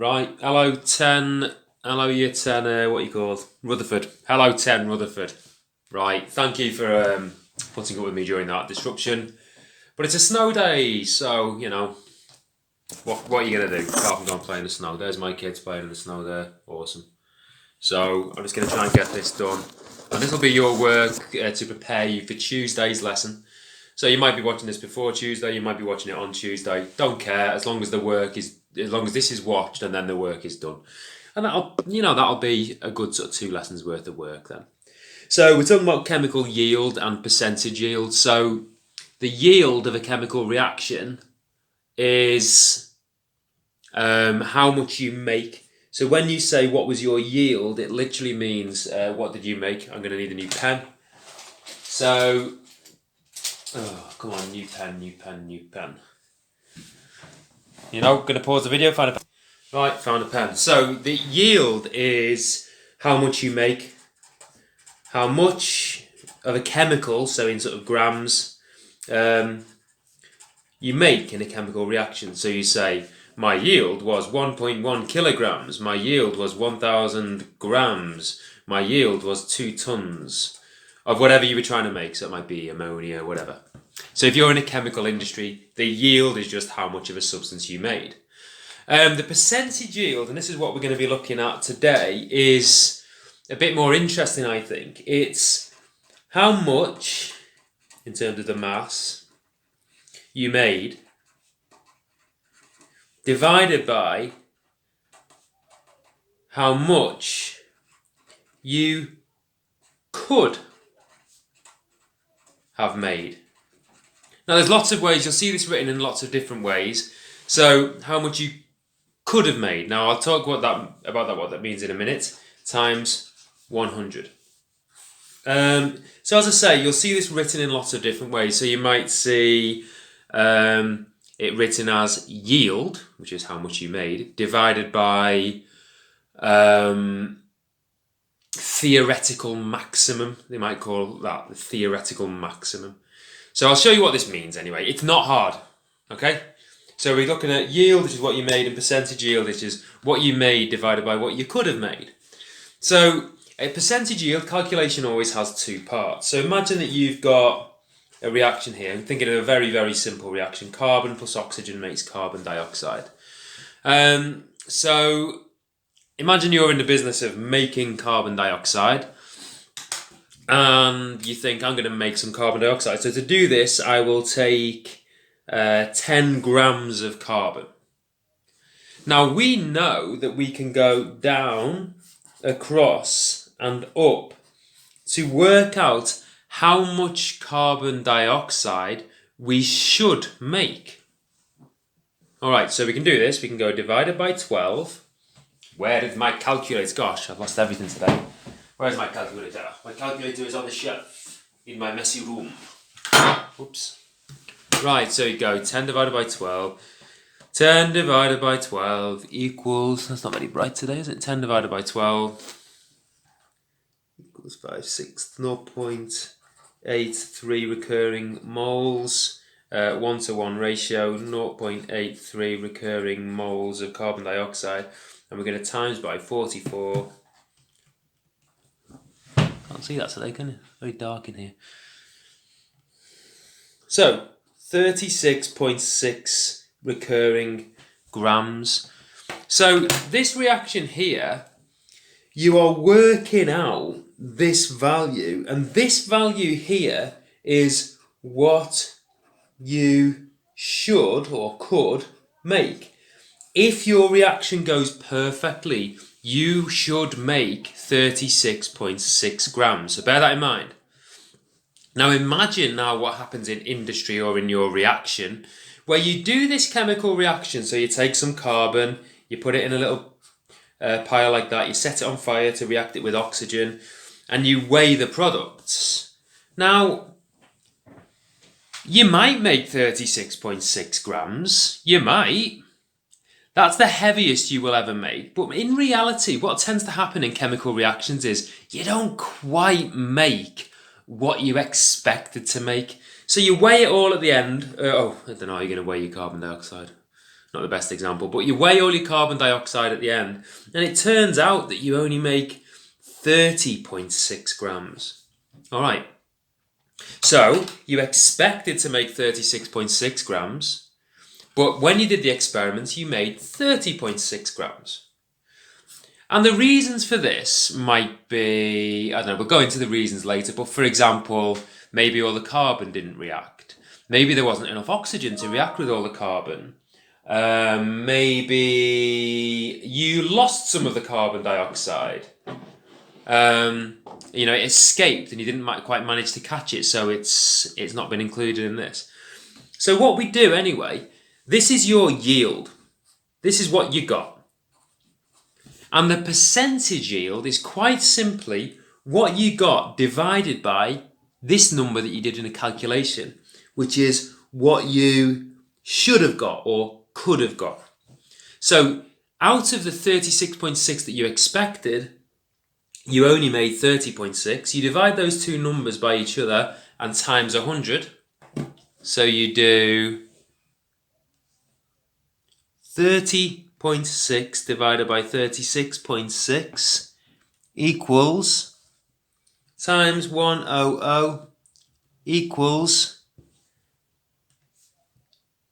Right, hello 10, hello year 10, what are you called? Rutherford. Hello 10, Rutherford. Right, thank you for putting up with me during that disruption. But it's a snow day, so, you know, what are you going to do? Apart from go and play in the snow. There's my kids playing in the snow there. Awesome. So, I'm just going to try and get this done. And this will be your work to prepare you for Tuesday's lesson. So you might be watching this before Tuesday, you might be watching it on Tuesday. Don't care, as long as this is watched and then the work is done. And that'll be a good sort of 2 lessons worth of work then. So we're talking about chemical yield and percentage yield. So the yield of a chemical reaction is how much you make. So when you say what was your yield, it literally means what did you make. I'm going to need a new pen. So, oh, come on, new pen. You know, going to pause the video, find a pen. Right, found a pen. So the yield is how much you make, how much of a chemical, so in sort of grams, you make in a chemical reaction. So you say, my yield was 1.1 kilograms, my yield was 1,000 grams, my yield was 2 tons of whatever you were trying to make. So it might be ammonia, whatever. So if you're in a chemical industry, the yield is just how much of a substance you made. The percentage yield, and this is what we're going to be looking at today, is a bit more interesting, I think. It's how much, in terms of the mass, you made divided by how much you could have made. Now there's lots of ways, you'll see this written in lots of different ways. So how much you could have made. Now I'll talk what that means in a minute, times 100. So as I say, you'll see this written in lots of different ways. So you might see it written as yield, which is how much you made, divided by theoretical maximum. They might call that the theoretical maximum. So I'll show you what this means anyway. It's not hard, okay? So we're looking at yield, which is what you made, and percentage yield, which is what you made divided by what you could have made. So a percentage yield calculation always has 2 parts. So imagine that you've got a reaction here. I'm thinking of a very, very simple reaction. Carbon plus oxygen makes carbon dioxide. So imagine you're in the business of making carbon dioxide and you think, I'm going to make some carbon dioxide. So to do this, I will take 10 grams of carbon. Now we know that we can go down, across and up to work out how much carbon dioxide we should make. Alright, so we can do this. We can go divided by 12. Where did my calculator? Gosh, I've lost everything today. Where's my calculator? My calculator is on the shelf in my messy room. Oops. Right, so you go 10 divided by 12. 10 divided by 12 equals, that's not very bright today, is it? 10 divided by 12 equals 5/6, 0.83 recurring moles, 1-to-1 ratio, 0.83 recurring moles of carbon dioxide, and we're going to times by 44. Can't see that today, can you? Very dark in here. So 36.6 recurring grams. So this reaction here, you are working out this value, and this value here is what you should or could make. If your reaction goes perfectly, you should make 36.6 grams. So bear that in mind. Now imagine what happens in industry or in your reaction where you do this chemical reaction. So you take some carbon, you put it in a little pile like that, you set it on fire to react it with oxygen, and you weigh the products. Now, you might make 36.6 grams. You might. That's the heaviest you will ever make. But in reality, what tends to happen in chemical reactions is you don't quite make what you expected to make. So you weigh it all at the end. I don't know how you're going to weigh your carbon dioxide. not the best example, but you weigh all your carbon dioxide at the end, and it turns out that you only make 30.6 grams. All right. So you expected to make 36.6 grams, but when you did the experiments, you made 30.6 grams. And the reasons for this might be, I don't know, we'll go into the reasons later, but for example, maybe all the carbon didn't react. Maybe there wasn't enough oxygen to react with all the carbon. Maybe you lost some of the carbon dioxide. It escaped and you didn't quite manage to catch it, so it's not been included in this. So what we do anyway, this is your yield. This is what you got. And the percentage yield is quite simply what you got divided by this number that you did in a calculation, which is what you should have got or could have got. So out of the 36.6 that you expected, you only made 30.6. You divide those two numbers by each other and times 100. So you do 30.6 divided by 36.6 equals times 100 equals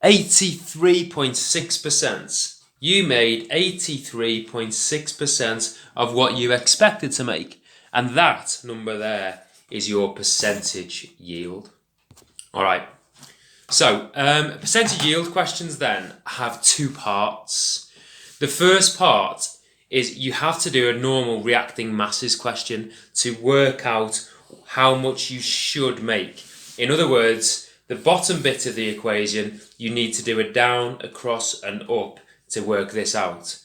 83.6%. You made 83.6% of what you expected to make. And that number there is your percentage yield. All right. So, percentage yield questions then have two parts. The first part is you have to do a normal reacting masses question to work out how much you should make. In other words, the bottom bit of the equation, you need to do a down, across, and up to work this out.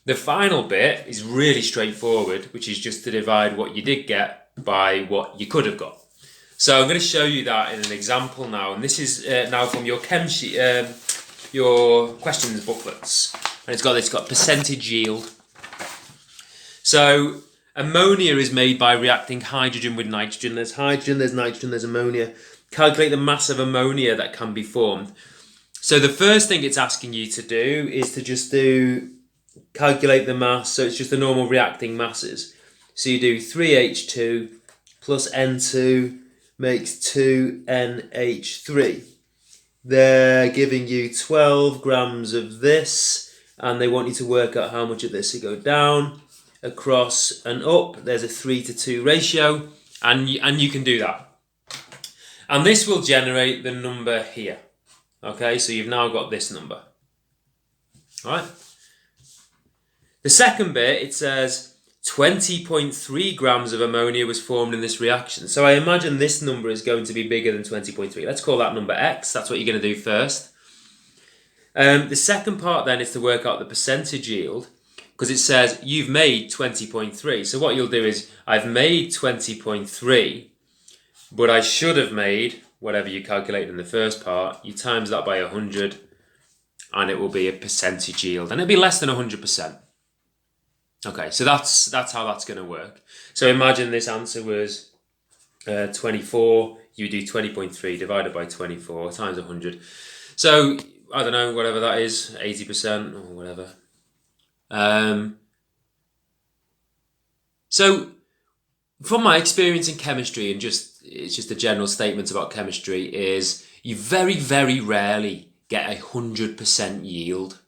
The final bit is really straightforward, which is just to divide what you did get by what you could have got. So I'm going to show you that in an example now, and this is now from your chem sheet, your questions booklets, and it's got percentage yield. So ammonia is made by reacting hydrogen with nitrogen. There's hydrogen, there's nitrogen, there's ammonia. Calculate the mass of ammonia that can be formed. So the first thing it's asking you to do is to just calculate the mass. So it's just the normal reacting masses. So you do 3H2 plus N2 makes 2NH3. They're giving you 12 grams of this, and they want you to work out how much of this. So go down, across, and up. There's a 3:2 ratio, and you can do that. And this will generate the number here. Okay, so you've now got this number. All right. The second bit, it says 20.3 grams of ammonia was formed in this reaction. So I imagine this number is going to be bigger than 20.3. Let's call that number X. That's what you're going to do first. The second part then is to work out the percentage yield, because it says you've made 20.3. So what you'll do is, I've made 20.3, but I should have made whatever you calculated in the first part. You times that by 100, and it will be a percentage yield, and it'll be less than 100%. Okay, so that's how that's going to work. So imagine this answer was 24. You do 20.3 divided by 24 times 100. So I don't know, whatever that is, 80% or whatever. So from my experience in chemistry, and it's just a general statement about chemistry, is you very, very rarely get 100% yield.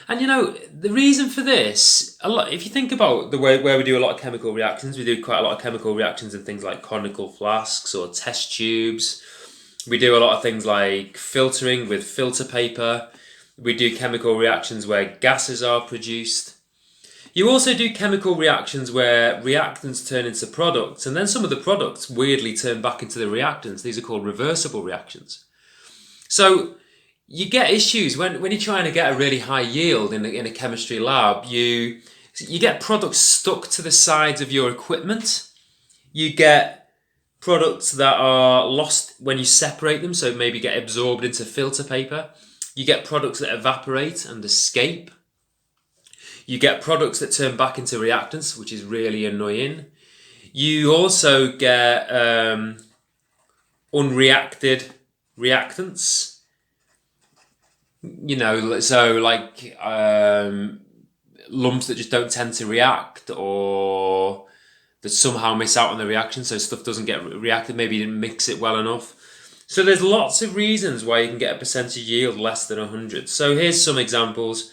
And the reason for this, if you think about the way where we do a lot of chemical reactions, we do quite a lot of chemical reactions in things like conical flasks or test tubes. We do a lot of things like filtering with filter paper. We do chemical reactions where gases are produced. You also do chemical reactions where reactants turn into products, and then some of the products weirdly turn back into the reactants. These are called reversible reactions. So you get issues when you're trying to get a really high yield in a chemistry lab. You get products stuck to the sides of your equipment. You get products that are lost when you separate them, so maybe get absorbed into filter paper. You get products that evaporate and escape. You get products that turn back into reactants, which is really annoying. You also get unreacted reactants. you know, so like lumps that just don't tend to react, or that somehow miss out on the reaction, so stuff doesn't get reacted. Maybe you didn't mix it well enough. So there's lots of reasons why you can get a percentage yield less than 100. So here's some examples.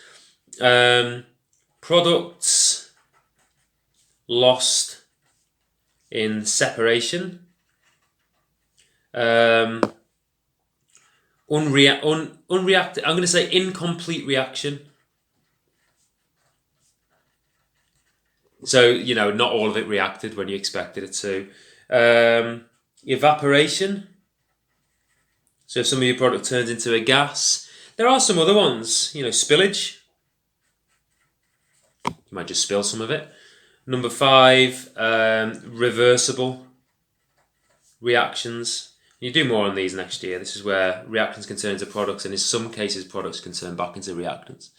Products lost in separation. Unreacted. I'm going to say incomplete reaction. So, you know, not all of it reacted when you expected it to. Evaporation. So if some of your product turns into a gas. There are some other ones, you know, spillage. You might just spill some of it. Number 5, reversible reactions. You do more on these next year. This is where reactions can turn into products, and in some cases products can turn back into reactants.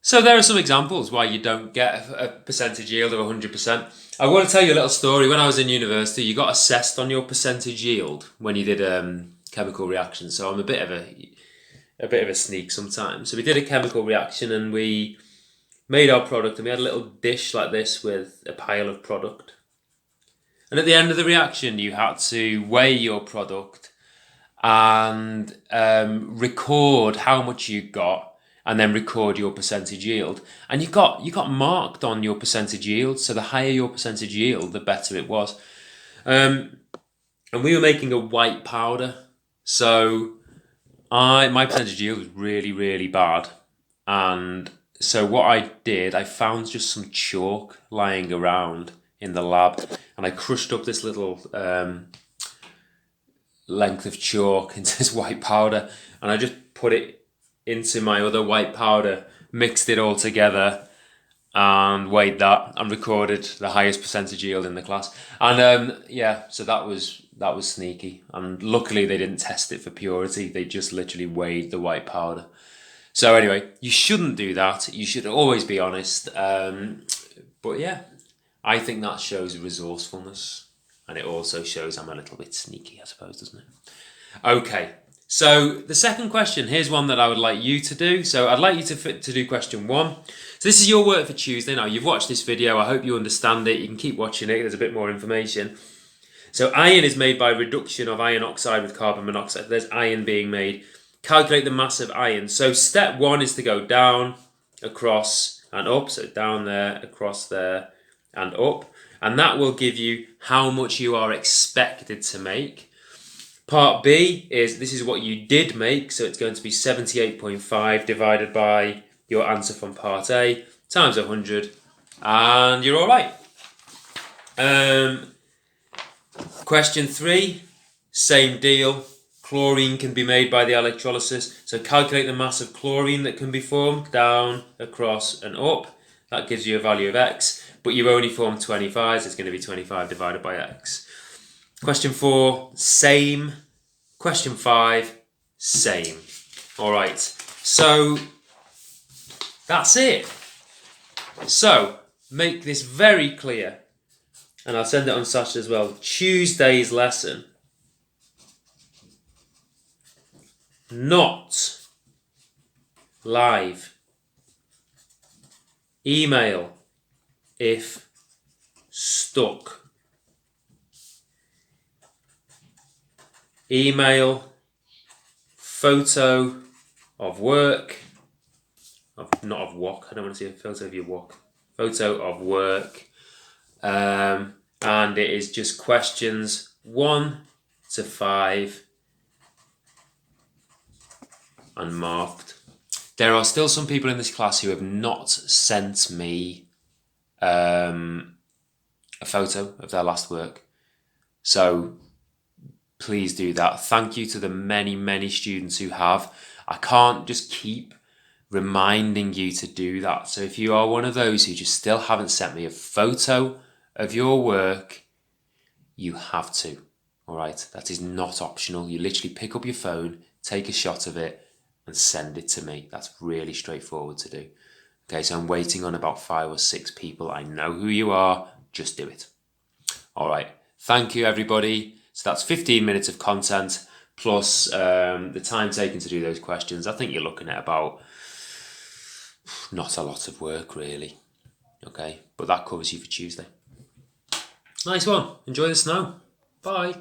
So there are some examples why you don't get a percentage yield of 100%. I want to tell you a little story. When I was in university, you got assessed on your percentage yield when you did chemical reactions. So I'm a bit of a sneak sometimes. So we did a chemical reaction and we made our product, and we had a little dish like this with a pile of product. And at the end of the reaction, you had to weigh your product and record how much you got, and then record your percentage yield. And you got marked on your percentage yield. So the higher your percentage yield, the better it was. And we were making a white powder. So my percentage yield was really, really bad. And so what I did, I found just some chalk lying around in the lab, and I crushed up this little length of chalk into this white powder, and I just put it into my other white powder, mixed it all together, and weighed that, and recorded the highest percentage yield in the class. And so that was sneaky. And luckily they didn't test it for purity. They just literally weighed the white powder. So anyway, you shouldn't do that. You should always be honest. But yeah, I think that shows resourcefulness, and it also shows I'm a little bit sneaky, I suppose, doesn't it? Okay. So the second question, here's one that I would like you to do. So I'd like you to do question 1. So this is your work for Tuesday. Now, you've watched this video. I hope you understand it. You can keep watching it. There's a bit more information. So iron is made by reduction of iron oxide with carbon monoxide. There's iron being made. Calculate the mass of iron. So step 1 is to go down, across, and up. So down there, across there, and up. And that will give you how much you are expected to make. Part B is, this is what you did make, so it's going to be 78.5 divided by your answer from part A times 100, and you're all right. Question 3, same deal. Chlorine can be made by the electrolysis, so calculate the mass of chlorine that can be formed, down, across, and up. That gives you a value of X, but you've only formed 25, so it's going to be 25 divided by X. Question 4, same. Question 5, same. All right, so that's it. So make this very clear, and I'll send it on Sasha as well. Tuesday's lesson, not live. Email if stuck. Email photo of work, not of walk. I don't want to see a photo of your walk. Photo of work, and it is just questions 1 to 5 and marked. There are still some people in this class who have not sent me a photo of their last work. So please do that. Thank you to the many, many students who have. I can't just keep reminding you to do that. So if you are one of those who just still haven't sent me a photo of your work, you have to. All right? That is not optional. You literally pick up your phone, take a shot of it, and send it to me. That's really straightforward to do. Okay, so I'm waiting on about 5 or 6 people. I know who you are. Just do it. All right. Thank you, everybody. So that's 15 minutes of content. plus the time taken to do those questions, I think you're looking at about not a lot of work really. Okay, but that covers you for Tuesday. Nice one. Enjoy the snow. Bye.